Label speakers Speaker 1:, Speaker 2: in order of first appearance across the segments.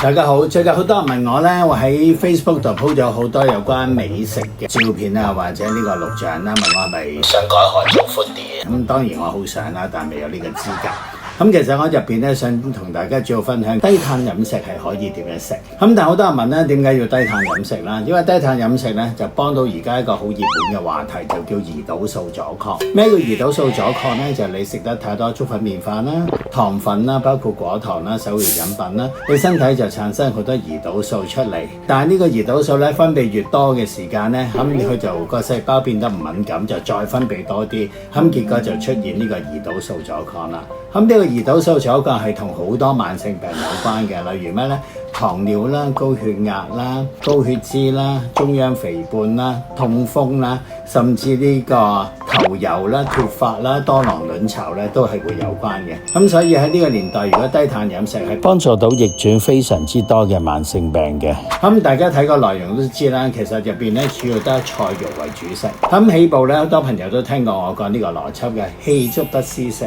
Speaker 1: 大家好，最近好多人問我呢，我喺 Facebook 度 po 咗好多有關美食嘅照片啊，或者呢個錄像啦，問我係咪想改行做 foodie？咁當然我好想啦，但未有呢個資格。咁其實我入邊咧想同大家主要分享低碳飲食係可以點樣食。咁但係好多人問咧，點解要低碳飲食啦？因為低碳飲食咧就幫到而家一個好熱門嘅話題，就叫胰島素阻抗。咩叫胰島素阻抗咧？就係你食得太多粥粉麵飯啦、糖分啦，包括果糖啦、手搖飲品啦，你身體就產生好多胰島素出嚟。但係呢個胰島素咧分泌越多嘅時間咧，咁佢就個細胞變得唔敏感，就再分泌多啲，咁結果就出現呢個胰島素阻抗啦。咁呢個胰島素阻抗係同好多慢性病有關嘅，例如咩呢？糖尿啦、高血壓啦、高血脂啦、中央肥胖啦、痛風啦，甚至呢個頭油啦、脫髮啦、多囊卵巢咧，都係會有關嘅。咁所以喺呢個年代，如果低碳飲食係幫助到逆轉非常之多嘅慢性病嘅。咁大家睇個內容都知啦，其實入邊咧主要都係菜肉為主食。咁起步咧，好多朋友都聽過我講呢個邏輯嘅，氣足不思食。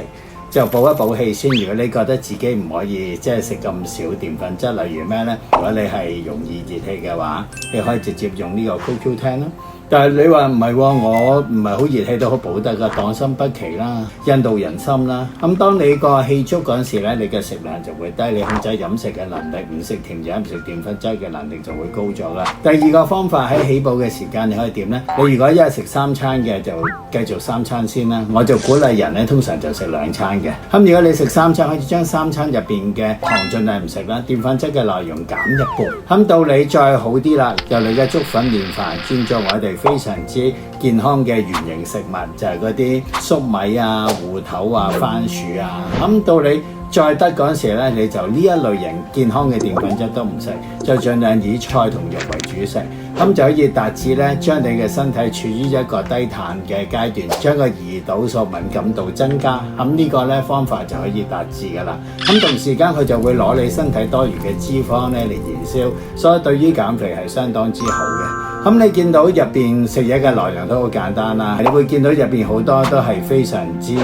Speaker 1: 就補一補氣先。如果你覺得自己唔可以即係食咁少澱粉質，例如咩呢？如果你係容易熱氣嘅話，你可以直接用呢個 CoQ10 啦。但係你話唔係喎，我唔係好熱氣都好補得㗎，黨參北芪啦、印度人參啦。咁當你個氣足嗰陣時咧，你嘅食量就會低，你控制飲食嘅能力，唔食甜嘢、唔食澱粉質嘅能力就會高咗啦。第二個方法喺起步嘅時間，你可以點呢？你如果一日食3餐嘅，就繼續3餐先啦。我就鼓勵人咧，通常就食2餐嘅。咁如果你食3餐，可以將3餐入邊嘅糖盡量唔食啦，澱粉質嘅內容減一半。咁到你再好啲啦，由你嘅粥粉麵飯轉做我哋非常之健康嘅原型食物，就係嗰啲粟米啊、芋頭啊、番薯啊。咁到你再得嗰陣時咧，你就呢一類型健康嘅澱粉質都唔食，就盡量以菜同肉為主食，咁就可以達至咧將你嘅身體處於一個低碳嘅階段，將個胰島素敏感度增加。咁呢個咧方法就可以達至㗎啦。咁同時間佢就會攞你身體多餘嘅脂肪咧嚟燃燒，所以對於減肥係相當之好嘅。咁你見到入邊食嘢嘅內容都好簡單啦，你會見到入邊好多都係非常之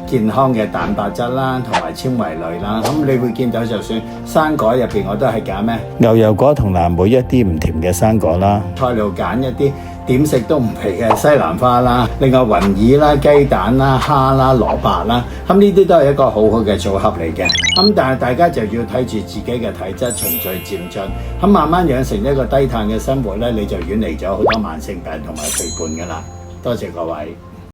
Speaker 1: 健康嘅蛋白質啦，同埋纖維類啦。咁你會見到就算生果入邊我都係揀咩牛油果同藍莓，一啲唔甜嘅生果啦。菜路揀一啲點食都唔肥嘅西蘭花啦，另外雲耳啦、雞蛋啦、蝦啦、蘿蔔啦，咁呢啲都係一個好好嘅組合嚟嘅。咁但係大家就要睇住自己嘅體質，循序漸進，咁慢慢養成一個低碳嘅生活咧，你就遠離咗好多慢性病同埋肥胖㗎啦。多謝各位。